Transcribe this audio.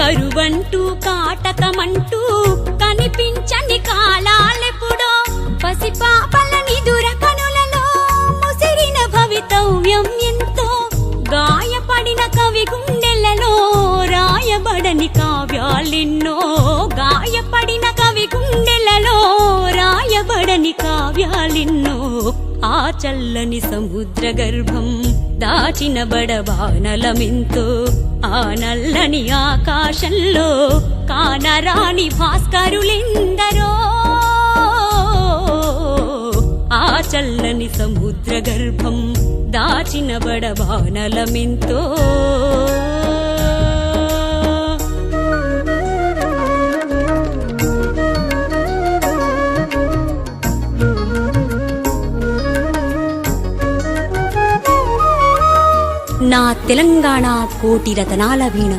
కరువంటూ కాటకమంటూ కనిపించని కాలాలెప్పుడో పసిపాపల నిదుర కనులలో ముసిరిన భవితవ్యం ఎంతో గాయపడిన కవి గుండెలలో రాయబడని కావ్యాలెన్నో గాయపడిన కవి గుండెలలో రాయబడని కావ్యాలెన్నో ఆ చల్లని సముద్ర గర్భం దాచిన బడబానలమెంతో ఆ నల్లని ఆకాశంలో కానరాని భాస్కరులెందరో ఆ చల్లని సముద్ర గర్భం దాచిన బడబానలమెంతో నా తెలంగాణ కోటి రతనాల వీణ